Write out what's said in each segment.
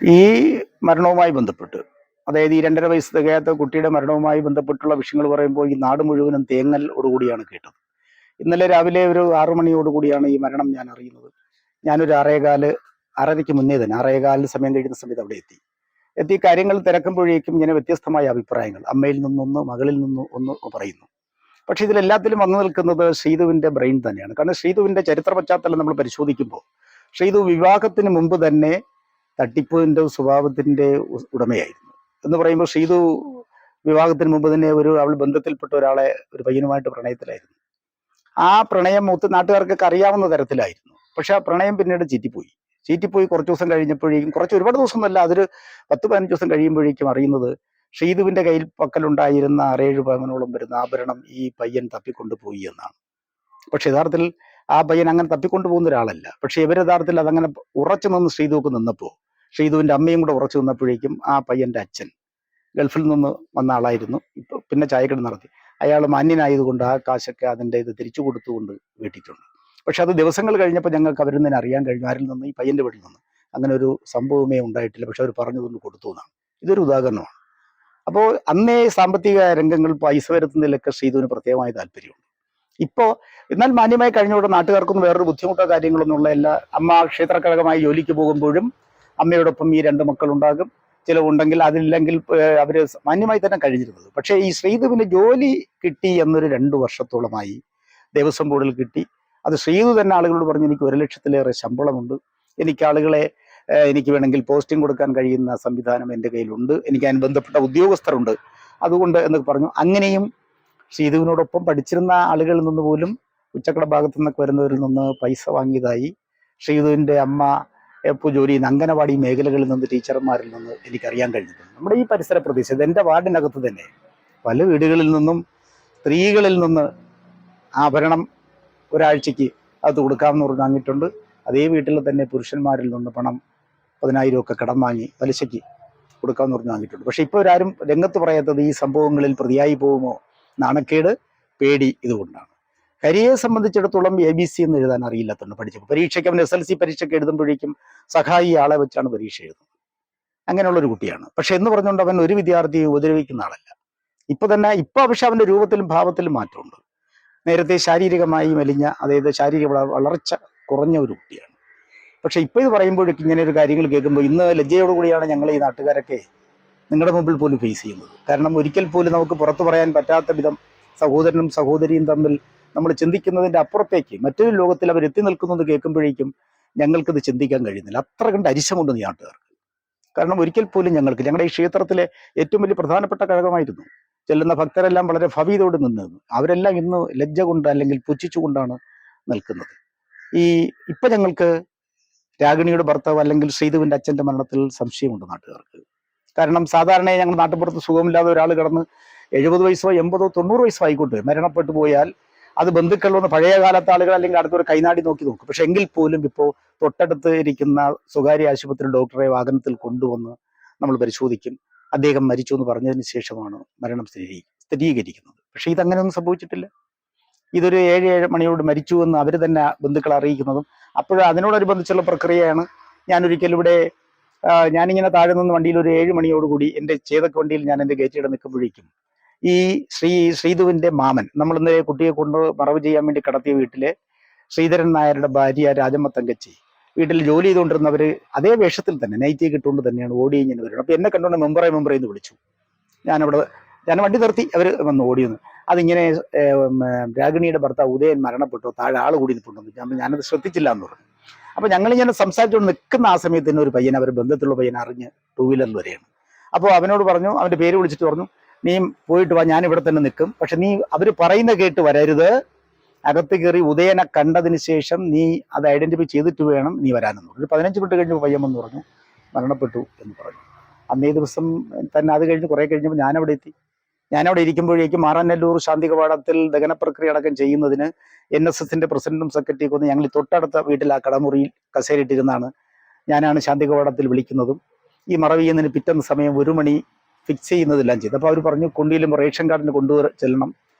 ഈ മരണവുമായി ബന്ധപ്പെട്ട്, അതായത് ഈ 2.5 വയസ്സ് തികയാത്ത കുട്ടിയുടെ മരണവുമായി ബന്ധപ്പെട്ടുള്ള വിഷയങ്ങൾ പറയുമ്പോൾ ഈ നാട് മുഴുവനും തേങ്ങലോടുകൂടിയാണ് കേട്ടത്. ഇന്നലെ രാവിലെ ഒരു 6 മണിയോടുകൂടിയാണ് ഈ മരണം ഞാൻ അറിയുന്നത്. ഞാനൊരു 6:15, 6:30ക്ക് മുന്നേ തന്നെ 6:15 സമയം കഴിയുന്ന സമയത്ത് അവിടെ എത്തി കാര്യങ്ങൾ തിരക്കുമ്പോഴേക്കും ഇങ്ങനെ വ്യത്യസ്തമായ അഭിപ്രായങ്ങൾ അമ്മയിൽ നിന്നൊന്ന്, മകളിൽ നിന്ന് ഒന്ന് പറയുന്നു. പക്ഷെ ഇതിലെല്ലാത്തിലും വന്നു നിൽക്കുന്നത് ശ്രീധുവിന്റെ ബ്രെയിൻ തന്നെയാണ്. കാരണം ശ്രീധുവിന്റെ ചരിത്ര പശ്ചാത്തലം നമ്മൾ പരിശോധിക്കുമ്പോൾ ശ്രീധു വിവാഹത്തിന് മുമ്പ് തന്നെ തട്ടിപ്പിന്റെ സ്വഭാവത്തിന്റെ ഉടമയായിരുന്നു. എന്ന് പറയുമ്പോൾ ശ്രീധു വിവാഹത്തിന് മുമ്പ് തന്നെ അവൾ ബന്ധത്തിൽപ്പെട്ട ഒരാളെ, ഒരു പയ്യനുമായിട്ട് പ്രണയത്തിലായിരുന്നു. ആ പ്രണയം നാട്ടുകാർക്കൊക്കെ അറിയാവുന്ന തരത്തിലായിരുന്നു. പക്ഷെ ആ പ്രണയം പിന്നീട് ചീറ്റിപ്പോയി കുറച്ച് ദിവസം കഴിഞ്ഞപ്പോഴേക്കും, ഒരുപാട് ദിവസമല്ല, അതൊരു 10-15 ദിവസം കഴിയുമ്പോഴേക്കും അറിയുന്നത് ശ്രീധുവിന്റെ കയ്യിൽ പക്കലുണ്ടായിരുന്ന 6-7 പവനോളം വരുന്ന ആഭരണം ഈ പയ്യൻ തപ്പിക്കൊണ്ടുപോയി എന്നാണ്. പക്ഷെ യഥാർത്ഥത്തിൽ ആ പയ്യൻ അങ്ങനെ തപ്പിക്കൊണ്ടുപോകുന്ന ഒരാളല്ല. പക്ഷെ യഥാർത്ഥത്തിൽ അതങ്ങനെ ഉറച്ചു നിന്ന് ശ്രീധുക്ക് നിന്നപ്പോൾ, ശ്രീധുവിന്റെ അമ്മയും കൂടെ ഉറച്ചു നിന്നപ്പോഴേക്കും ആ പയ്യന്റെ അച്ഛൻ ഗൾഫിൽ നിന്ന് വന്ന ആളായിരുന്നു. ഇപ്പൊ പിന്നെ ചായക്കട നടത്തി. അയാൾ മാന്യനായതുകൊണ്ട് ആ കാശൊക്കെ അതിൻ്റെ ഇത് തിരിച്ചു കൊടുത്തുകൊണ്ട് വീട്ടിട്ടുണ്ട്. പക്ഷെ അത് ദിവസങ്ങൾ കഴിഞ്ഞപ്പോൾ ഞങ്ങൾക്ക് അവരിൽ നിന്ന് അറിയാൻ കഴിഞ്ഞു, ആരിൽ നിന്ന്, ഈ പയ്യന്റെ വീട്ടിൽ നിന്ന് അങ്ങനെ ഒരു സംഭവമേ ഉണ്ടായിട്ടില്ല, പക്ഷെ അവർ പറഞ്ഞതുകൊണ്ട് കൊടുത്തു എന്നാണ്. ഇതൊരു ഉദാഹരണമാണ്. അപ്പോൾ അന്നേ സാമ്പത്തിക രംഗങ്ങൾ പൈസ വരുത്തുന്നതിലൊക്കെ ശ്രീധുവിന് പ്രത്യേകമായ താല്പര്യമുണ്ട്. ഇപ്പോ എന്നാൽ മാന്യമായി കഴിഞ്ഞുകൊണ്ട് നാട്ടുകാർക്കൊന്നും വേറൊരു ബുദ്ധിമുട്ടോ കാര്യങ്ങളൊന്നും എല്ലാ അമ്മ ക്ഷേത്രകഴകമായി ജോലിക്ക് പോകുമ്പോഴും അമ്മയോടൊപ്പം ഈ 2 മക്കളുണ്ടാകും. ചിലവുണ്ടെങ്കിൽ അതില്ലെങ്കിൽ അവര് മാന്യമായി തന്നെ കഴിഞ്ഞിരുന്നത്. പക്ഷേ ഈ ശ്രീധുവിന് ജോലി കിട്ടി എന്നൊരു 2 വർഷത്തോളമായി ദേവസ്വം ബോർഡിൽ കിട്ടി. അത് ശ്രീധു തന്നെ ആളുകളോട് പറഞ്ഞു, എനിക്ക് 1 ലക്ഷത്തിലേറെ ശമ്പളമുണ്ട്, എനിക്ക് ആളുകളെ എനിക്ക് വേണമെങ്കിൽ പോസ്റ്റിംഗ് കൊടുക്കാൻ കഴിയുന്ന സംവിധാനം എൻ്റെ കയ്യിലുണ്ട്, എനിക്ക് അതിന് ബന്ധപ്പെട്ട ഉദ്യോഗസ്ഥരുണ്ട്, അതുകൊണ്ട് എന്നൊക്കെ പറഞ്ഞു. അങ്ങനെയും ശ്രീധുവിനോടൊപ്പം പഠിച്ചിരുന്ന ആളുകളിൽ നിന്ന് പോലും ഉച്ചക്കട ഭാഗത്തു നിന്നൊക്കെ വരുന്നവരിൽ നിന്ന് പൈസ വാങ്ങിയതായി ശ്രീധുവിൻ്റെ അമ്മ ഇപ്പോൾ ജോലി ചെയ്യുന്ന അംഗനവാടി മേഖലകളിൽ നിന്ന്, ടീച്ചർമാരിൽ നിന്ന് എനിക്കറിയാൻ കഴിഞ്ഞിട്ടുണ്ട്. നമ്മുടെ ഈ പരിസര പ്രദേശത്ത്, എൻ്റെ വാർഡിനകത്ത് തന്നെ പല വീടുകളിൽ നിന്നും സ്ത്രീകളിൽ നിന്ന് ആഭരണം ഒരാഴ്ചയ്ക്ക് അത് കൊടുക്കാമെന്ന് പറഞ്ഞ് വാങ്ങിയിട്ടുണ്ട്. അതേ വീട്ടിൽ തന്നെ പുരുഷന്മാരിൽ നിന്ന് പണം 10,000 ഒക്കെ കടം വാങ്ങി പലിശയ്ക്ക് കൊടുക്കാമെന്ന് പറഞ്ഞ് വാങ്ങിയിട്ടുണ്ട്. പക്ഷെ ഇപ്പോൾ ആരും രംഗത്ത് പറയാത്തത് ഈ സംഭവങ്ങളിൽ പ്രതിയായി പോകുമോ, നാണക്കേട്, പേടി, ഇതുകൊണ്ടാണ്. ഹരിയെ സംബന്ധിച്ചിടത്തോളം ABC എന്ന് എഴുതാൻ അറിയില്ലാത്തതുകൊണ്ട് പഠിച്ചപ്പോൾ പരീക്ഷയ്ക്ക്, അവൻ SLC പരീക്ഷയ്ക്ക് എഴുതുമ്പോഴേക്കും സഹായി ആളെ വെച്ചാണ് പരീക്ഷ എഴുതുന്നത്. അങ്ങനെയുള്ളൊരു കുട്ടിയാണ്. പക്ഷെ എന്ന് പറഞ്ഞുകൊണ്ട് അവൻ ഒരു വിദ്യാർത്ഥിയെ ഉപദ്രവിക്കുന്ന ആളല്ല. ഇപ്പൊ പക്ഷെ അവന്റെ രൂപത്തിലും ഭാവത്തിലും മാറ്റമുണ്ട്. നേരത്തെ ശാരീരികമായി മെലിഞ്ഞ, അതായത് ശാരീരിക വളർച്ച കുറഞ്ഞ ഒരു കുട്ടിയാണ്. പക്ഷെ ഇപ്പൊ ഇത് പറയുമ്പോഴേക്കും ഇങ്ങനെ ഒരു കാര്യങ്ങൾ കേൾക്കുമ്പോൾ ഇന്ന് ലജ്ജയോടുകൂടിയാണ് ഞങ്ങൾ ഈ നാട്ടുകാരൊക്കെ നിങ്ങളുടെ മുമ്പിൽ പോലും ഫേസ് ചെയ്യുന്നത്. കാരണം ഒരിക്കൽ പോലും നമുക്ക് പുറത്തു പറയാൻ പറ്റാത്ത വിധം സഹോദരനും സഹോദരിയും തമ്മിൽ നമ്മൾ ചിന്തിക്കുന്നതിന്റെ അപ്പുറത്തേക്ക് മറ്റൊരു ലോകത്തിൽ അവർ എത്തി നിൽക്കുന്നത് കേൾക്കുമ്പോഴേക്കും ഞങ്ങൾക്കിത് ചിന്തിക്കാൻ കഴിയുന്നില്ല. അത്ര കണ്ട് അരിശമുണ്ട് ഈ നാട്ടുകാർക്ക്. കാരണം ഒരിക്കൽ പോലും ഞങ്ങളുടെ ഈ ക്ഷേത്രത്തിലെ ഏറ്റവും വലിയ പ്രധാനപ്പെട്ട കഴകമായിരുന്നു. ചെല്ലുന്ന ഭക്തരെല്ലാം വളരെ ഭവ്യതയോട് നിന്നിരുന്നു. അവരെല്ലാം ഇന്ന് ലജ്ജ കൊണ്ട് അല്ലെങ്കിൽ പുച്ഛിച്ചുകൊണ്ടാണ് നിൽക്കുന്നത്. ഇപ്പൊ ഞങ്ങൾക്ക് രാഗിണിയുടെ ഭർത്താവ് അല്ലെങ്കിൽ ശ്രീധുവിന്റെ അച്ഛന്റെ മരണത്തിൽ സംശയമുണ്ട് നാട്ടുകാർക്ക്. കാരണം സാധാരണ ഞങ്ങൾ നാട്ടുപുറത്ത് സുഖമില്ലാതെ ഒരാൾ കിടന്ന് 70 വയസ്സോ 80, 90 വയസ്സോ ആയിക്കോട്ടെ മരണപ്പെട്ടു പോയാൽ അത് ബന്ധുക്കളൊന്ന്, പഴയ കാലത്തെ ആളുകൾ അല്ലെങ്കിൽ അടുത്തൊരു കൈനാടി നോക്കും. പക്ഷെ എങ്കിൽ പോലും ഇപ്പോൾ തൊട്ടടുത്ത് ഇരിക്കുന്ന സ്വകാര്യ ആശുപത്രി ഡോക്ടറെ വാഹനത്തിൽ കൊണ്ടുവന്ന് നമ്മൾ പരിശോധിക്കും. അദ്ദേഹം മരിച്ചു എന്ന് പറഞ്ഞതിന് ശേഷമാണ് മരണം സ്ഥിരീകരിക്കുന്നത്. പക്ഷെ ഇതങ്ങനെയൊന്നും സംഭവിച്ചിട്ടില്ല. ഇതൊരു 7 മണിയോട് മരിച്ചു എന്ന് അവർ തന്നെ ബന്ധുക്കളെ അറിയിക്കുന്നതും അപ്പോഴും അതിനോടനുബന്ധിച്ചുള്ള പ്രക്രിയയാണ്. ഞാനൊരിക്കൽ ഇവിടെ ഞാനിങ്ങനെ താഴെ നിന്ന് വണ്ടിയിൽ ഒരു 7 മണിയോടുകൂടി എൻ്റെ ചേതക്ക് വണ്ടിയിൽ ഞാൻ എൻ്റെ ഗേറ്റിടെ നിൽക്കുമ്പോഴേക്കും ഈ ശ്രീധുവിന്റെ മാമൻ, നമ്മൾ ഇന്ന് കുട്ടിയെ കൊണ്ട് മറവ് ചെയ്യാൻ വേണ്ടി കടത്തിയ വീട്ടിലെ ശ്രീധരൻ നായരുടെ ഭാര്യ രാജമ്മ തങ്കച്ചി വീട്ടിൽ ജോലി ചെയ്തുകൊണ്ടിരുന്നവര് അതേ വേഷത്തിൽ തന്നെ നൈറ്റിയൊക്കെ ഇട്ടുകൊണ്ട് തന്നെയാണ് ഓടി ഇങ്ങനെ വരുന്നത്. അപ്പൊ എന്നെ കണ്ടുകൊണ്ട് മെമ്പറെ എന്ന് വിളിച്ചു. ഞാൻ വണ്ടി നിർത്തി, അവർ വന്ന് ഓടിയെന്ന്. അതിങ്ങനെ രാഗിണിയുടെ ഭർത്താവ് ഉദയൻ മരണപ്പെട്ടു, താഴെ ആൾ കൂടി നിൽപ്പുണ്ടെന്ന്. ഞാനത് ശ്രദ്ധിച്ചില്ല എന്ന് പറഞ്ഞു. അപ്പൊ ഞങ്ങളിങ്ങനെ സംസാരിച്ചുകൊണ്ട് നിൽക്കുന്ന ആ സമയത്ത് തന്നെ ഒരു പയ്യൻ, അവർ ബന്ധത്തിലുള്ള പയ്യൻ അറിഞ്ഞ് 2 വീലറിൽ വരെയാണ്. അപ്പോൾ അവനോട് പറഞ്ഞു, അവന്റെ പേര് വിളിച്ചിട്ട് പറഞ്ഞു, നീ പോയിട്ട് വാ, ഞാൻ ഇവിടെ തന്നെ നിൽക്കും, പക്ഷെ നീ അവർ പറയുന്ന കേട്ട് വരരുത്, അകത്ത് കയറി ഉദയനെ കണ്ടതിന് ശേഷം നീ അത് ഐഡന്റിഫൈ ചെയ്തിട്ട് വേണം നീ വരാനെന്ന് പറഞ്ഞു. ഒരു 15 മിനിറ്റ് കഴിഞ്ഞപ്പോൾ പയ്യൻ എന്ന് പറഞ്ഞു മരണപ്പെട്ടു എന്ന് പറഞ്ഞു. അന്നേ ദിവസം തന്നെ അത് കഴിഞ്ഞ് കുറെ കഴിഞ്ഞപ്പോൾ ഞാനവിടെ ഇരിക്കുമ്പോഴേക്കും മാറാനല്ലൂർ ശാന്തി കവാടത്തിൽ ദഹന പ്രക്രിയ അടക്കം ചെയ്യുന്നതിന് NSSന്റെ പ്രസിഡന്റും സെക്രട്ടറിയൊക്കെ ഒന്ന് ഞങ്ങൾ തൊട്ടടുത്ത വീട്ടിൽ ആ കടമുറിയിൽ കസേരയിട്ടിരുന്നാണ്. ഞാനാണ് ശാന്തി കവാടത്തിൽ വിളിക്കുന്നതും ഈ മറവ് ചെയ്യുന്നതിന് പിറ്റേന്ന് സമയം 1 മണി ഫിക്സ് ചെയ്യുന്നതെല്ലാം ചെയ്തു. അപ്പോൾ അവർ പറഞ്ഞു, കൊണ്ടിയിലും റേഷൻ കാർഡിന് ചെല്ലണം,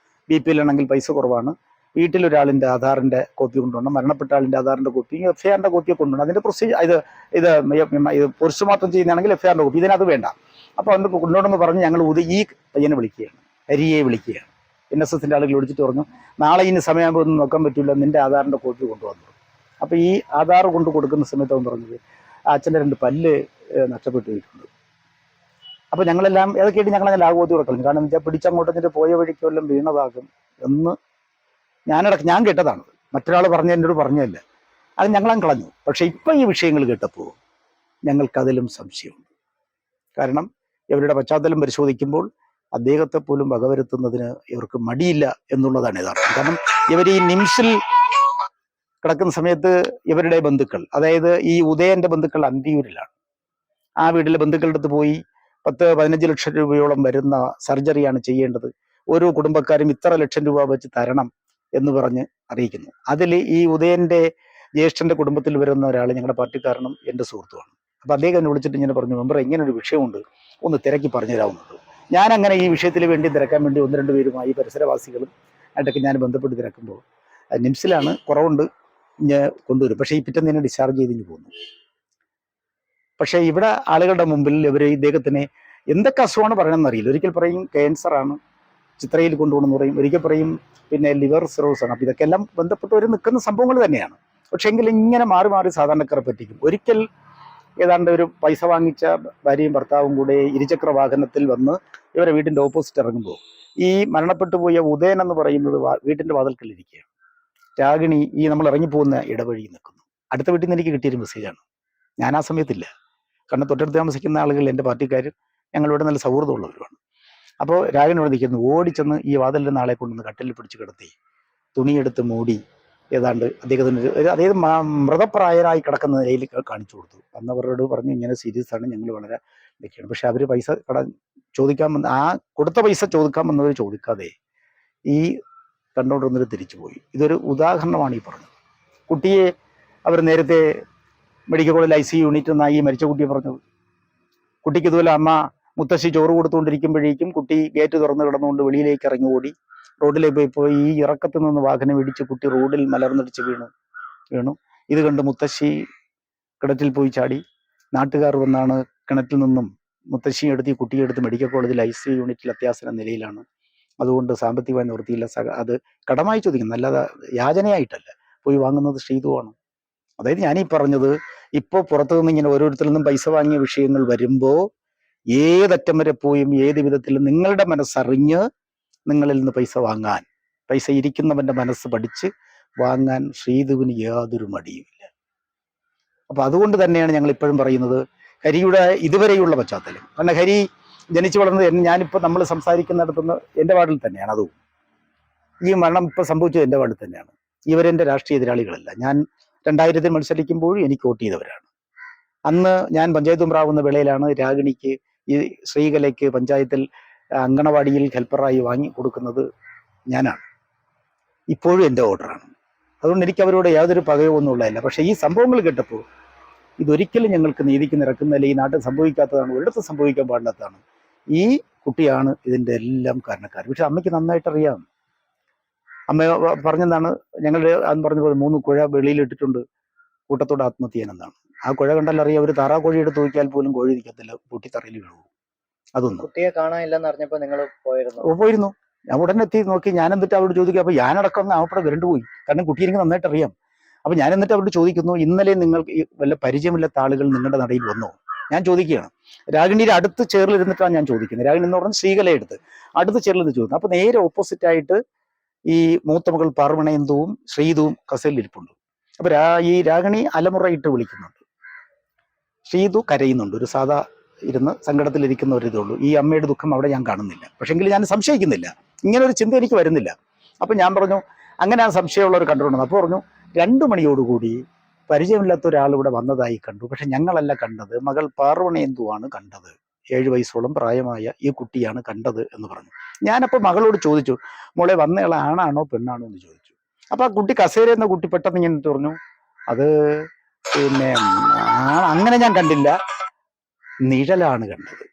BP ആണെങ്കിൽ പൈസ കുറവാണ്, വീട്ടിലൊരാളിൻ്റെ ആധാറിൻ്റെ കോപ്പി കൊണ്ടുവരണം, മരണപ്പെട്ട ആളിൻ്റെ ആധാറിൻ്റെ കോപ്പി, FIR കോപ്പിയെ കൊണ്ടുവരണം. അതിൻ്റെ പ്രൊസീജിയർ ഇത് പോസ്റ്റ്മോർട്ടം ചെയ്യുന്നതാണെങ്കിൽ FIR കോപ്പി, ഇതിനത് വേണ്ട. അപ്പോൾ അന്ന് കൊണ്ടുവന്ന് പറഞ്ഞ് ഞങ്ങൾ ഈ പയ്യനെ വിളിക്കുകയാണ്, ഹരിയെ വിളിക്കുകയാണ്. NSSൻ്റെ ആളുകൾ വിളിച്ചിട്ട് പറഞ്ഞു, നാളെ ഇനി സമയമാകുമ്പോൾ ഒന്നും നോക്കാൻ പറ്റില്ല, നിൻ്റെ ആധാറിൻ്റെ കോപ്പി കൊണ്ടുവന്നു. അപ്പോൾ ഈ ആധാർ കൊണ്ട് കൊടുക്കുന്ന സമയത്ത് അവൻ പറഞ്ഞത് അച്ഛൻ്റെ 2 പല്ല് നഷ്ടപ്പെട്ടു പോയിട്ടുണ്ട്. അപ്പോൾ ഞങ്ങളെല്ലാം ഏതൊക്കെയായിട്ട് ഞങ്ങളങ്ങനെ ലാഘവത്തിൽ കളഞ്ഞു. കാരണം വെച്ചാൽ പിടിച്ചങ്ങോട്ട് പോയ വഴിക്ക് വല്ലതും വീണതാകും എന്ന് ഞാൻ കേട്ടതാണ്, മറ്റൊരാൾ എന്നോട് പറഞ്ഞതല്ല. അത് ഞങ്ങളങ്ങ് കളഞ്ഞു. പക്ഷെ ഇപ്പം ഈ വിഷയങ്ങൾ കേട്ടപ്പോൾ ഞങ്ങൾക്കതിലും സംശയമുണ്ട്. കാരണം ഇവരുടെ പശ്ചാത്തലം പരിശോധിക്കുമ്പോൾ അദ്ദേഹത്തെ പോലും വകവരുത്തുന്നതിന് ഇവർക്ക് മടിയില്ല എന്നുള്ളതാണ് യഥാർത്ഥം. കാരണം ഇവർ ഈ നിംസിൽ കിടക്കുന്ന സമയത്ത് ഇവരുടെ ബന്ധുക്കൾ, അതായത് ഈ ഉദയന്റെ ബന്ധുക്കൾ അന്തിയൂരിലാണ്. ആ വീട്ടിലെ ബന്ധുക്കളുടെ അടുത്ത് പോയി 10-15 ലക്ഷം രൂപയോളം വരുന്ന സർജറിയാണ് ചെയ്യേണ്ടത്, ഓരോ കുടുംബക്കാരും ഇത്ര ലക്ഷം രൂപ വെച്ച് തരണം എന്ന് പറഞ്ഞ് അറിയിക്കുന്നു. അതിൽ ഈ ഉദയന്റെ ജ്യേഷ്ഠന്റെ കുടുംബത്തിൽ വരുന്ന ഒരാൾ ഞങ്ങളുടെ പാർട്ടിക്കാരനും എൻ്റെ സുഹൃത്തുമാണ്. അപ്പം അദ്ദേഹം എന്നെ വിളിച്ചിട്ട് ഇങ്ങനെ പറഞ്ഞു, മെമ്പർ ഇങ്ങനെ ഒരു വിഷയമുണ്ട്, ഒന്ന് തിരക്കി പറഞ്ഞു തരാവുന്നുണ്ട്. ഞാൻ അങ്ങനെ ഈ വിഷയത്തിന് വേണ്ടി തിരക്കാൻ വേണ്ടി 1-2 പേരുമായി പരിസരവാസികളും ആയിട്ടൊക്കെ ഞാൻ ബന്ധപ്പെട്ട് തിരക്കുമ്പോൾ നിംസിലാണ്, കുറവുണ്ട്, ഞാൻ കൊണ്ടുവരും, പക്ഷേ ഈ പിറ്റേന്ന് തന്നെ ഡിസ്ചാർജ് ചെയ്തിഞ്ഞ് പോകുന്നു. പക്ഷേ ഇവിടെ ആളുകളുടെ മുമ്പിൽ ഇവർ ഇദ്ദേഹത്തിന് എന്തൊക്കെ അസുഖമാണ് പറയണമെന്ന് അറിയില്ല. ഒരിക്കൽ പറയും ക്യാൻസറാണ്, ചിത്രയിൽ കൊണ്ടുപോകണമെന്ന് പറയും, ഒരിക്കൽ പറയും പിന്നെ ലിവർ സിറോസ് ആണ്. അപ്പം ഇതൊക്കെ എല്ലാം ബന്ധപ്പെട്ടവർ നിൽക്കുന്ന സംഭവങ്ങൾ തന്നെയാണ്. പക്ഷെ എങ്കിൽ ഇങ്ങനെ മാറി മാറി സാധാരണക്കാരെ പറ്റിക്കും. ഒരിക്കൽ ഏതാണ്ട് ഒരു പൈസ വാങ്ങിച്ച ഭാര്യയും ഭർത്താവും കൂടെ ഇരുചക്ര വാഹനത്തിൽ വന്ന് ഇവരെ വീടിൻ്റെ ഓപ്പോസിറ്റ് ഇറങ്ങുമ്പോൾ ഈ മരണപ്പെട്ടു പോയ ഉദയൻ എന്ന് പറയുന്നത് വീട്ടിൻ്റെ വാതിൽക്കലിരിക്കുകയാണ്. രാഗിണി ഈ നമ്മൾ ഇറങ്ങിപ്പോകുന്ന ഇടവഴി നിൽക്കുന്നു. അടുത്ത വീട്ടിൽ നിന്ന് എനിക്ക് കിട്ടിയൊരു മെസ്സേജാണ്. ഞാൻ ആ സമയത്തില്ല, കാരണം തൊട്ടടുത്ത് താമസിക്കുന്ന ആളുകൾ എൻ്റെ പാർട്ടിക്കാർ, ഞങ്ങളിവിടെ നല്ല സൗഹൃദമുള്ളവരുമാണ്. അപ്പോൾ രാഗിണി നിൽക്കുന്നു, ഓടിച്ചെന്ന് ഈ വാതിലിൻ്റെ നാളെ കൊണ്ടുവന്ന് കട്ടിലിൽ പിടിച്ച് കിടത്തി തുണിയെടുത്ത് മൂടി ഏതാണ്ട് അദ്ദേഹത്തിന് അതായത് മൃതപ്രായരായി കിടക്കുന്ന നിലയിൽ കാണിച്ചു കൊടുത്തു. അന്നവരോട് പറഞ്ഞു, ഇങ്ങനെ സീരിയസ് ആണ്, ഞങ്ങൾ വളരെ ഇതൊക്കെയാണ്. പക്ഷെ അവർ പൈസ ചോദിക്കാൻ വന്ന് ആ കൊടുത്ത പൈസ ചോദിക്കാൻ വന്നവർ ചോദിക്കാതെ ഈ കണ്ടുകൊണ്ടിരുന്നവർ തിരിച്ചു പോയി. ഇതൊരു ഉദാഹരണമാണ് ഈ പറഞ്ഞത്. കുട്ടിയെ അവർ നേരത്തെ മെഡിക്കൽ കോളേജിൽ ICU യൂണിറ്റ് എന്നായി ഈ മരിച്ച കുട്ടിയെ പറഞ്ഞത്. കുട്ടിക്ക് ഇതുപോലെ അമ്മ മുത്തശ്ശി ചോറ് കൊടുത്തുകൊണ്ടിരിക്കുമ്പോഴേക്കും കുട്ടി ഗേറ്റ് തുറന്ന് കിടന്നുകൊണ്ട് വെളിയിലേക്ക് ഇറങ്ങി ഓടി റോഡിലേക്ക് പോയി ഈ ഇറക്കത്ത് നിന്ന് വാഹനം ഇടിച്ച് കുട്ടി റോഡിൽ മലർന്നടിച്ച് വീണു. ഇത് കണ്ട് മുത്തശ്ശി കിണറ്റിൽ പോയി ചാടി. നാട്ടുകാർ വന്നാണ് കിണറ്റിൽ നിന്നും മുത്തശ്ശിയെ എടുത്ത് ഈ കുട്ടിയെ എടുത്ത് മെഡിക്കൽ കോളേജിൽ ICU യൂണിറ്റിൽ അത്യാസന്ന നിലയിലാണ്. അതുകൊണ്ട് സാമ്പത്തികമായി നിവൃത്തിയില്ല, അത് കടമായി ചോദിക്കുന്നു, അല്ലാതെ യാചനയായിട്ടല്ല. പോയി വാങ്ങുന്നത് ശ്രീതുവാണ്. അതായത് ഞാനീ പറഞ്ഞത്, ഇപ്പോൾ പുറത്തു നിന്ന് ഇങ്ങനെ ഓരോരുത്തരിൽ നിന്നും പൈസ വാങ്ങിയ വിഷയങ്ങൾ വരുമ്പോൾ ഏതറ്റം വരെ പോയും ഏത് വിധത്തിലും നിങ്ങളുടെ മനസ്സറിഞ്ഞ് നിങ്ങളിൽ നിന്ന് പൈസ വാങ്ങാൻ, പൈസ ഇരിക്കുന്നവന്റെ മനസ്സ് പഠിച്ച് വാങ്ങാൻ ശ്രീധുവിന് യാതൊരു മടിയുമില്ല. അപ്പൊ അതുകൊണ്ട് തന്നെയാണ് ഞങ്ങൾ ഇപ്പോഴും പറയുന്നത് ഹരിയുടെ ഇതുവരെയുള്ള പശ്ചാത്തലം. കാരണം ഹരി ജനിച്ചു വളർന്നത് ഞാനിപ്പോൾ നമ്മൾ സംസാരിക്കുന്നിടത്തുനിന്ന് എൻ്റെ വാർഡിൽ തന്നെയാണ്. അതും ഈ മരണം ഇപ്പം സംഭവിച്ചത് എൻ്റെ വാർഡിൽ തന്നെയാണ്. ഇവരെൻ്റെ രാഷ്ട്രീയ എതിരാളികളല്ല. ഞാൻ 2000 മത്സരിക്കുമ്പോഴും എനിക്ക് വോട്ട് ചെയ്തവരാണ്. അന്ന് ഞാൻ പഞ്ചായത്ത് മെമ്പറാവുന്ന വേളയിലാണ് രാഗിണിക്ക് ഈ ശ്രീകലയ്ക്ക് പഞ്ചായത്തിൽ അങ്കണവാടിയിൽ ഹെൽപ്പറായി വാങ്ങി കൊടുക്കുന്നത് ഞാനാണ്. ഇപ്പോഴും എൻ്റെ ഓർഡറാണ്. അതുകൊണ്ട് എനിക്ക് അവരോട് യാതൊരു പകയോ ഒന്നും ഉള്ളതല്ല. പക്ഷേ ഈ സംഭവങ്ങൾ കേട്ടപ്പോൾ ഇതൊരിക്കലും ഞങ്ങൾക്ക് നീതിക്ക് നിരക്കുന്നതല്ല, ഈ നാട്ടിൽ സംഭവിക്കാത്തതാണ്, ഒരിടത്തും സംഭവിക്കാൻ പാടില്ലാത്തതാണ്. ഈ കുട്ടിയാണ് ഇതിൻ്റെ എല്ലാം കാരണക്കാരൻ. പക്ഷെ അമ്മയ്ക്ക് നന്നായിട്ടറിയാം. അമ്മ പറഞ്ഞെന്താണ്, ഞങ്ങളുടെ അന്ന് പറഞ്ഞ പോലെ 3 കുഴ വെളിയിലിട്ടിട്ടുണ്ട്, കൂട്ടത്തോടെ ആത്മഹത്യ ചെയ്യാനെന്നാണ്. ആ കുഴ കണ്ടാലറിയാം, ഒരു താറാ കോഴി എടുത്ത് നോക്കിയാൽ പോലും കോഴി നിൽക്കത്തില്ല, പൊട്ടി തറയിൽ വീണു. അതൊന്നും കുട്ടിയെ കാണാനില്ലെന്ന് അറിഞ്ഞപ്പോൾ നിങ്ങൾ പോയിരുന്നു. ഞാൻ ഉടനെ എത്തി നോക്കി. ഞാൻ എന്നിട്ട് അവരോട് ചോദിക്കുക, അപ്പൊ ഞാനടക്കം അവിടെ വരണ്ടു പോയി, കാരണം കുട്ടി എനിക്ക് നന്നായിട്ട് അറിയാം. അപ്പൊ ഞാൻ എന്നിട്ട് അവരോട് ചോദിക്കുന്നു, ഇന്നലെ നിങ്ങൾക്ക് വല്ല പരിചയമില്ലാത്ത ആളുകൾ നിങ്ങളുടെ നടയിൽ വന്നോ? ഞാൻ ചോദിക്കുകയാണ്. രാഗിണിയുടെ അടുത്ത് ചേർന്നിരുന്നിട്ടാണ് ഞാൻ ചോദിക്കുന്നത്. രാഗിണി എന്ന് പറഞ്ഞാൽ ശ്രീകലയെ എടുത്ത് അടുത്ത് ചേർന്നിരുന്ന് ചോദിക്കുന്നു. അപ്പൊ നേരെ ഓപ്പോസിറ്റ് ആയിട്ട് ഈ മൂത്ത മകൾ പാർവണയന്തുവും ശ്രീതുവും കസേലിരിപ്പുണ്ട്. അപ്പൊ ഈ രാഗിണി അലമുറയിട്ട് വിളിക്കുന്നുണ്ട്, ശ്രീതു കരയുന്നുണ്ട്. ഒരു സാധാ ഇരുന്ന് സങ്കടത്തിലിരിക്കുന്ന ഒരു ഇതുള്ളൂ. ഈ അമ്മയുടെ ദുഃഖം അവിടെ ഞാൻ കാണുന്നില്ല. പക്ഷെങ്കിൽ ഞാൻ സംശയിക്കുന്നില്ല, ഇങ്ങനെ ഒരു ചിന്ത എനിക്ക് വരുന്നില്ല. അപ്പൊ ഞാൻ പറഞ്ഞു, അങ്ങനെ ആ സംശയമുള്ളവർ കണ്ടുകൊണ്ടു. അപ്പോൾ പറഞ്ഞു, 2 മണിയോടുകൂടി പരിചയമില്ലാത്ത ഒരാൾ ഇവിടെ വന്നതായി കണ്ടു, പക്ഷെ ഞങ്ങളല്ല കണ്ടത്, മകൾ പാർവണയന്തുവാണ് കണ്ടത്, 7 വയസ്സോളം പ്രായമായ ഈ കുട്ടിയാണ് കണ്ടത് എന്ന് പറഞ്ഞു. ഞാനപ്പോൾ മകളോട് ചോദിച്ചു, മോളെ വന്നയാൾ ആണാണോ പെണ്ണാണോ എന്ന് ചോദിച്ചു. അപ്പൊ ആ കുട്ടി കസേര എന്ന കുട്ടി പെട്ടെന്ന് ഇങ്ങനെ പറഞ്ഞു, അത് പിന്നെ അങ്ങനെ ഞാൻ കണ്ടില്ല, നിഴലാണ് കണ്ടത്.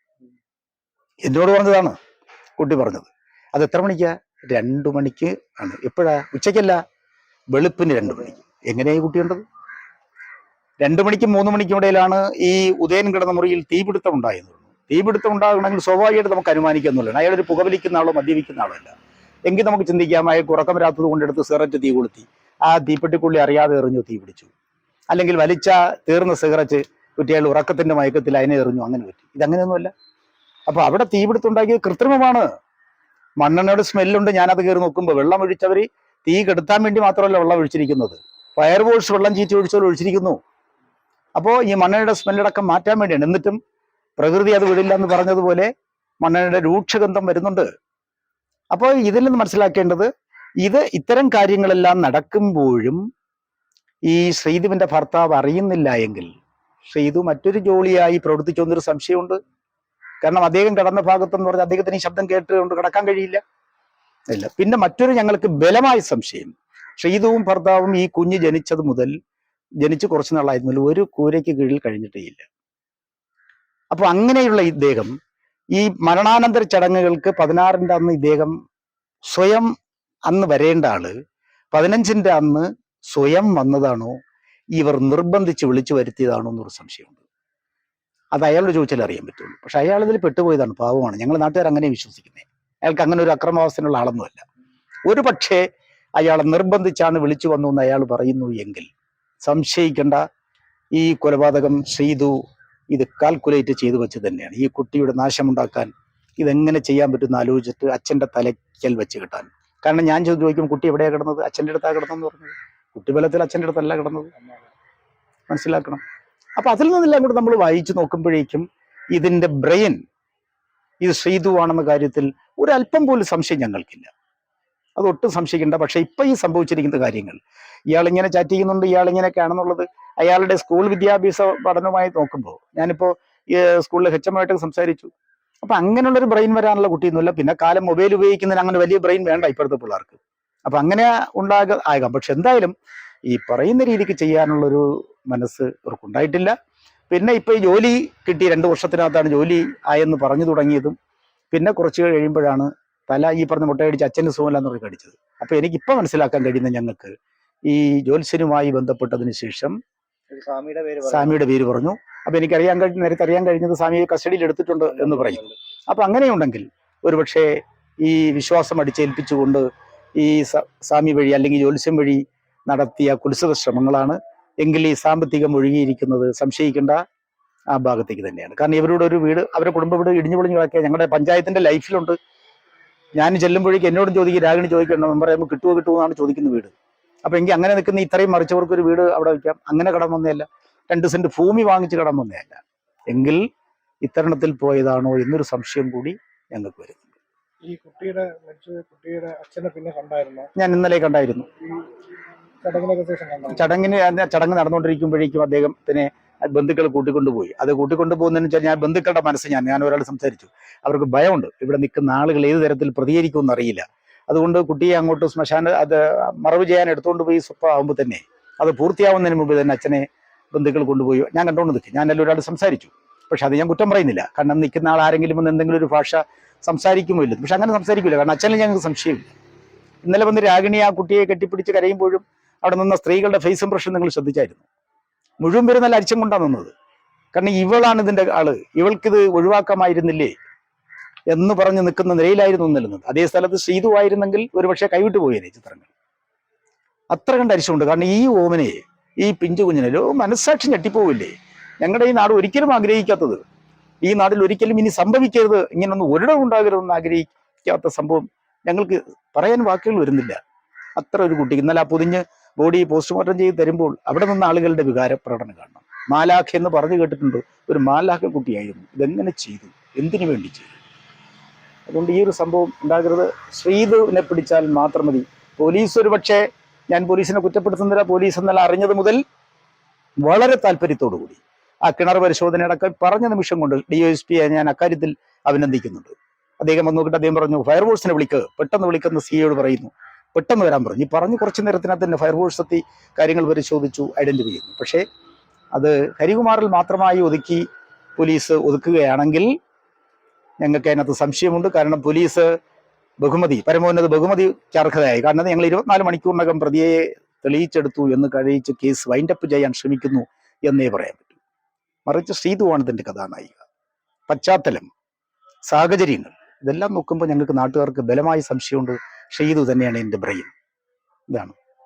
എന്നോട് പറഞ്ഞതാണ് കുട്ടി പറഞ്ഞത്. അത് എത്ര മണിക്കാ? 2 മണിക്ക് ആണ്. എപ്പോഴാ? ഉച്ചയ്ക്കല്ല, വെളുപ്പിന് 2 മണിക്ക്. എങ്ങനെയായി കുട്ടിയുണ്ടത്? 2 മണിക്കും 3 മണിക്കും ഇടയിലാണ് ഈ ഉദയൻ കിടന്ന മുറിയിൽ തീപിടുത്തം ഉണ്ടായെന്ന് തോന്നുന്നു. തീപിടുത്തം ഉണ്ടാകണമെങ്കിൽ സ്വാഭാവികമായിട്ട് നമുക്ക് അനുമാനിക്കുന്നുള്ളൂ. അയാളൊരു പുകവലിക്കുന്ന ആളോ മദ്യപിക്കുന്ന ആളോ അല്ല. എങ്കിൽ നമുക്ക് ചിന്തിക്കാം, അയാൾക്ക് ഉറക്കം വരാത്തത് കൊണ്ടെടുത്ത് സിഗരറ്റ് തീ കൊളുത്തി, ആ തീപ്പെട്ടിക്കുള്ളി അറിയാതെ എറിഞ്ഞു, തീ പിടിച്ചു. അല്ലെങ്കിൽ വലിച്ച തീർന്ന സിഗരറ്റ് കുറ്റിയാൾ ഉറക്കത്തിന്റെ മയക്കത്തിൽ അതിനെ എറിഞ്ഞു, അങ്ങനെ പറ്റി. ഇതങ്ങനെയൊന്നുമല്ല. അപ്പൊ അവിടെ തീപിടുത്തം ഉണ്ടാക്കിയത് കൃത്രിമമാണ്. മണ്ണെണ്ണയുടെ സ്മെല്ലുണ്ട്. ഞാനത് കയറി നോക്കുമ്പോൾ വെള്ളം ഒഴിച്ചവർ തീ കെടുത്താൻ വേണ്ടി മാത്രമല്ല വെള്ളം ഒഴിച്ചിരിക്കുന്നത്, ഫയർവോഴ്സ് വെള്ളം ചീറ്റി ഒഴിച്ചോൽ ഒഴിച്ചിരിക്കുന്നു. അപ്പോൾ ഈ മണ്ണെണ്ണയുടെ സ്മെല്ലടക്കം മാറ്റാൻ വേണ്ടിയാണ്. എന്നിട്ടും പ്രകൃതി അത് വിടില്ല എന്ന് പറഞ്ഞതുപോലെ മണ്ണെണ്ണയുടെ രൂക്ഷഗന്ധം വരുന്നുണ്ട്. അപ്പോൾ ഇതിൽ നിന്ന് മനസ്സിലാക്കേണ്ടത്, ഇത്തരം കാര്യങ്ങളെല്ലാം നടക്കുമ്പോഴും ഈ ശ്രീധുവിന്റെ ഭർത്താവ് അറിയുന്നില്ല എങ്കിൽ ശ്രീധു മറ്റൊരു ജോലിയായി പ്രവർത്തിച്ചു എന്നൊരു സംശയമുണ്ട്. കാരണം അദ്ദേഹം കിടന്ന ഭാഗത്തെന്ന് പറഞ്ഞാൽ അദ്ദേഹത്തിന് ഈ ശബ്ദം കേട്ടുകൊണ്ട് കിടക്കാൻ കഴിയില്ല. ഇല്ല. പിന്നെ മറ്റൊരു ഞങ്ങൾക്ക് ബലമായ സംശയം, ശ്രീധുവും ഭർത്താവും ഈ കുഞ്ഞ് ജനിച്ച് കുറച്ചു നാളായിരുന്നല്ലോ, ഒരു കൂരയ്ക്ക് കീഴിൽ കഴിഞ്ഞിട്ടേ ഇല്ല. അപ്പൊ അങ്ങനെയുള്ള ഇദ്ദേഹം ഈ മരണാനന്തര ചടങ്ങുകൾക്ക് 16-ന്റെ അന്ന് ഇദ്ദേഹം സ്വയം അന്ന് വരേണ്ട ആള് 15-ന്റെ അന്ന് സ്വയം വന്നതാണോ, ഇവർ നിർബന്ധിച്ച് വിളിച്ചു വരുത്തിയതാണോ എന്നൊരു സംശയമുണ്ട്. അത് അയാളോട് ചോദിച്ചാൽ അറിയാൻ പറ്റുള്ളൂ. പക്ഷെ അയാൾ ഇതിൽ പെട്ടുപോയതാണ്, പാവമാണ്. ഞങ്ങൾ നാട്ടുകാർ അങ്ങനെ വിശ്വസിക്കുന്നത്. അയാൾക്ക് അങ്ങനെ ഒരു അക്രമാവസ്ഥനുള്ള ആളൊന്നുമല്ല. ഒരു പക്ഷേ അയാളെ നിർബന്ധിച്ചാണ് വിളിച്ചു വന്നു എന്ന് അയാൾ പറയുന്നു എങ്കിൽ സംശയിക്കേണ്ട, ഈ കൊലപാതകം ശ്രീധു ഇത് കാൽക്കുലേറ്റ് ചെയ്തു വെച്ച് തന്നെയാണ്. ഈ കുട്ടിയുടെ നാശമുണ്ടാക്കാൻ ഇതെങ്ങനെ ചെയ്യാൻ പറ്റുമെന്ന് ആലോചിച്ചിട്ട് അച്ഛൻ്റെ തലയ്ക്കൽ വെച്ച് കിട്ടാൻ. കാരണം ഞാൻ ചോദിക്കും, കുട്ടി എവിടെയാണ് കിടന്നത്? അച്ഛൻ്റെ അടുത്താണ് കിടന്നെന്ന് പറഞ്ഞത്. കുട്ടിബലത്തിൽ അച്ഛൻ്റെ അടുത്തല്ല കിടന്നത്, മനസ്സിലാക്കണം. അപ്പൊ അതിൽ നിന്നെല്ലാം കൂടെ നമ്മൾ വായിച്ചു നോക്കുമ്പോഴേക്കും ഇതിന്റെ ബ്രെയിൻ ഇത് ശ്രീധു ആണെന്ന കാര്യത്തിൽ ഒരല്പം പോലും സംശയം ഞങ്ങൾക്കില്ല. അതൊട്ടും സംശയിക്കേണ്ട. പക്ഷെ ഇപ്പൊ ഈ സംഭവിച്ചിരിക്കുന്ന കാര്യങ്ങൾ, ഇയാളിങ്ങനെ ചാറ്റ് ചെയ്യുന്നുണ്ട്, ഇയാളിങ്ങനെയൊക്കെയാണെന്നുള്ളത് അയാളുടെ സ്കൂൾ വിദ്യാഭ്യാസ പഠനവുമായി നോക്കുമ്പോൾ, ഞാനിപ്പോ സ്കൂളിലെ ഹെച്ചമായിട്ട് സംസാരിച്ചു. അപ്പൊ അങ്ങനെയുള്ളൊരു ബ്രെയിൻ വരാനുള്ള കുട്ടിയൊന്നുമില്ല. പിന്നെ കാലം മൊബൈൽ ഉപയോഗിക്കുന്നതിന് അങ്ങനെ വലിയ ബ്രെയിൻ വേണ്ട ഇപ്പോഴത്തെ പിള്ളേർക്ക്. അപ്പൊ അങ്ങനെ ആകാം. പക്ഷെ എന്തായാലും ഈ പറയുന്ന രീതിക്ക് ചെയ്യാനുള്ളൊരു മനസ്സ് ഇവർക്കുണ്ടായിട്ടില്ല. പിന്നെ ഇപ്പൊ ഈ ജോലി കിട്ടി 2 വർഷത്തിനകത്താണ് ജോലി ആയെന്ന് പറഞ്ഞു തുടങ്ങിയതും പിന്നെ കുറച്ച് കഴിയുമ്പോഴാണ് തല ഈ പറഞ്ഞ മുട്ടയടിച്ച് അച്ഛന് സുഖമില്ലെന്ന് പറഞ്ഞ് കടിച്ചത്. അപ്പൊ എനിക്കിപ്പോ മനസ്സിലാക്കാൻ കഴിയുന്ന, ഞങ്ങൾക്ക് ഈ ജ്യോത്സ്യനുമായി ബന്ധപ്പെട്ടതിന് ശേഷം സ്വാമിയുടെ പേര് പറഞ്ഞു. അപ്പൊ നേരത്തെ അറിയാൻ കഴിഞ്ഞത് സ്വാമിയെ കസ്റ്റഡിയിൽ എടുത്തിട്ടുണ്ട് എന്ന് പറയുന്നു. അപ്പൊ അങ്ങനെയുണ്ടെങ്കിൽ ഒരുപക്ഷെ ഈ വിശ്വാസം അടിച്ചേൽപ്പിച്ചുകൊണ്ട് ഈ സ്വാമി വഴി അല്ലെങ്കിൽ ജ്യോത്സ്യം വഴി നടത്തിയ കുത്സിത ശ്രമങ്ങളാണ് എങ്കിൽ ഈ സാമ്പത്തികം ഒഴുകിയിരിക്കുന്നത് സംശയിക്കേണ്ട ആ ഭാഗത്തേക്ക് തന്നെയാണ്. കാരണം ഇവരുടെ ഒരു വീട്, അവരുടെ കുടുംബ വീട് ഇടിഞ്ഞു പൊളിഞ്ഞു കിടക്കുക ഞങ്ങളുടെ പഞ്ചായത്തിന്റെ ലൈഫിലുണ്ട്. ഞാൻ ചെല്ലുമ്പോഴേക്കും എന്നോടും ചോദിക്കും, രാഗിണി ചോദിക്കണം, മെമ്പർ കിട്ടുമോ എന്നാണ് ചോദിക്കുന്ന വീട്. അപ്പൊ എങ്കിൽ അങ്ങനെ നിൽക്കുന്ന ഇത്രയും മറിച്ചവർക്ക് ഒരു വീട് അവിടെ വയ്ക്കാം. അങ്ങനെ കടം വന്നതല്ല, 2 സെന്റ് ഭൂമി വാങ്ങിച്ച് കടം വന്നതല്ല. എങ്കിൽ ഇത്തരണത്തിൽ പോയതാണോ എന്നൊരു സംശയം കൂടി ഞങ്ങൾക്ക് വരുന്നുണ്ട്. ഈ കുട്ടിയുടെ അച്ഛനെ പിന്നെ കണ്ടായിരുന്നോ? ഞാൻ ഇന്നലെ കണ്ടായിരുന്നു. ചടങ്ങ് നടന്നുകൊണ്ടിരിക്കുമ്പോഴേക്കും അദ്ദേഹത്തിനെ ബന്ധുക്കൾ കൂട്ടിക്കൊണ്ടുപോയി. അത് കൂട്ടിക്കൊണ്ടുപോകുന്നതെന്ന് വെച്ചാൽ ഞാൻ ബന്ധുക്കളുടെ മനസ്സ് ഞാൻ ഒരാൾ സംസാരിച്ചു, അവർക്ക് ഭയമുണ്ട് ഇവിടെ നിൽക്കുന്ന ആളുകൾ ഏത് തരത്തിൽ പ്രതികരിക്കുമെന്ന് അറിയില്ല. അതുകൊണ്ട് കുട്ടിയെ അങ്ങോട്ട് അത് മറവ് ചെയ്യാൻ എടുത്തുകൊണ്ട് പോയി സ്വപ്പാകുമ്പോൾ തന്നെ അത് പൂർത്തിയാവുന്നതിന് മുമ്പ് തന്നെ അച്ഛനെ ബന്ധുക്കൾ കൊണ്ടുപോയി. ഞാൻ കണ്ടുകൊണ്ട് നിൽക്കും. ഞാൻ ഒരാൾ സംസാരിച്ചു. പക്ഷെ അത് ഞാൻ കുറ്റം പറയുന്നില്ല. കാരണം നിൽക്കുന്ന ആൾ ആരെങ്കിലും വന്ന് എന്തെങ്കിലും ഒരു ഭാഷ സംസാരിക്കുമോ ഇല്ല. പക്ഷെ അങ്ങനെ സംസാരിക്കില്ല. കാരണം അച്ഛനിൽ ഞങ്ങൾക്ക് സംശയമില്ല. ഇന്നലെ വന്ന് രാഗിണി ആ കുട്ടിയെ കെട്ടിപ്പിടിച്ച് കരയുമ്പോഴും അവിടെ നിന്ന സ്ത്രീകളുടെ ഫേസ് ഇംപ്രഷൻ നിങ്ങൾ ശ്രദ്ധിച്ചായിരുന്നു. മുഴുവൻ പേര് നല്ല അരിച്ചം കൊണ്ടാണ് നിന്നത്. കാരണം ഇവളാണ് ഇതിന്റെ ആള്, ഇവൾക്കിത് ഒഴിവാക്കാമായിരുന്നില്ലേ എന്ന് പറഞ്ഞ് നിൽക്കുന്ന നിലയിലായിരുന്നു നിൽക്കുന്നത്. അതേ സ്ഥലത്ത് ശ്രീധു ആയിരുന്നെങ്കിൽ ഒരുപക്ഷെ കൈവിട്ടു പോയേനെ ചിത്രങ്ങൾ. അത്ര കണ്ട് അരിച്ചുണ്ട്. കാരണം ഈ ഓമനെ, ഈ പിഞ്ചു കുഞ്ഞിനല്ലോ മനസ്സാക്ഷി ഞെട്ടിപ്പോവില്ലേ? ഞങ്ങളുടെ ഈ നാട് ഒരിക്കലും ആഗ്രഹിക്കാത്തത്, ഈ നാട്ടിൽ ഒരിക്കലും ഇനി സംഭവിക്കരുത്, ഇങ്ങനൊന്നും ഒരിടം ഉണ്ടാകരുതെന്ന് ആഗ്രഹിക്കാത്ത സംഭവം ഞങ്ങൾക്ക് പറയാൻ വാക്കുകൾ വരുന്നില്ല. അത്ര ഒരു കുട്ടി ഇന്നലെ ആ പൊതിഞ്ഞ് ബോഡി പോസ്റ്റ്മോർട്ടം ചെയ്ത് തരുമ്പോൾ അവിടെ നിന്ന് ആളുകളുടെ വികാര പ്രകടനം കാണണം. മാലാഖ എന്ന് പറഞ്ഞു കേട്ടിട്ടുണ്ട്. ഒരു മാലാഖ കുട്ടിയായിരുന്നു. ഇതെങ്ങനെ ചെയ്തു? എന്തിനു വേണ്ടി ചെയ്തു? അതുകൊണ്ട് ഈ ഒരു സംഭവം ഉണ്ടാകരുത്. ശ്രീധുവിനെ പിടിച്ചാൽ മാത്രം മതി. പോലീസ് ഒരു പക്ഷേ, ഞാൻ പോലീസിനെ കുറ്റപ്പെടുത്തുന്നില്ല, പോലീസ് എന്നല്ല അറിഞ്ഞത് മുതൽ വളരെ താല്പര്യത്തോടുകൂടി ആ കിണർ പരിശോധനയടക്കം പറഞ്ഞ നിമിഷം കൊണ്ട് DSPയെ ഞാൻ അക്കാര്യത്തിൽ അഭിനന്ദിക്കുന്നുണ്ട്. അദ്ദേഹം വന്ന് നോക്കിയിട്ട് അദ്ദേഹം പറഞ്ഞു, ഫയർഫോഴ്സിനെ പെട്ടെന്ന് വിളിക്കുന്ന സിയോട് പറയുന്നു, പെട്ടെന്ന് വരാൻ പറഞ്ഞു. ഈ പറഞ്ഞ് കുറച്ച് നേരത്തിനകത്ത് തന്നെ ഫയർഫോഴ്സ് എത്തി കാര്യങ്ങൾ പരിശോധിച്ചു, ഐഡന്റിഫൈ ചെയ്യുന്നു. പക്ഷേ അത് ഹരികുമാറിൽ മാത്രമായി പോലീസ് ഒതുക്കുകയാണെങ്കിൽ ഞങ്ങൾക്ക് അതിനകത്ത് സംശയമുണ്ട്. കാരണം പോലീസ് ബഹുമതി, പരമോന്നത ബഹുമതിക്ക് അർഹതയായി. കാരണം ഞങ്ങൾ 24 മണിക്കൂറിനകം പ്രതിയെ തെളിയിച്ചെടുത്തു എന്ന് കഴിയിച്ച് കേസ് വൈൻഡപ്പ് ചെയ്യാൻ ശ്രമിക്കുന്നു എന്നേ പറയാൻ പറ്റൂ. മറിച്ച് ശ്രീതുവാണ് ഇതിന്റെ കഥാനായിക. പശ്ചാത്തലം, സാഹചര്യങ്ങൾ ഇതെല്ലാം നോക്കുമ്പോൾ ഞങ്ങൾക്ക് നാട്ടുകാർക്ക് ബലമായ സംശയമുണ്ട് ശ്രീതു തന്നെയാണ് എന്റെ ബ്രെയിൻ. ഇതാണ്.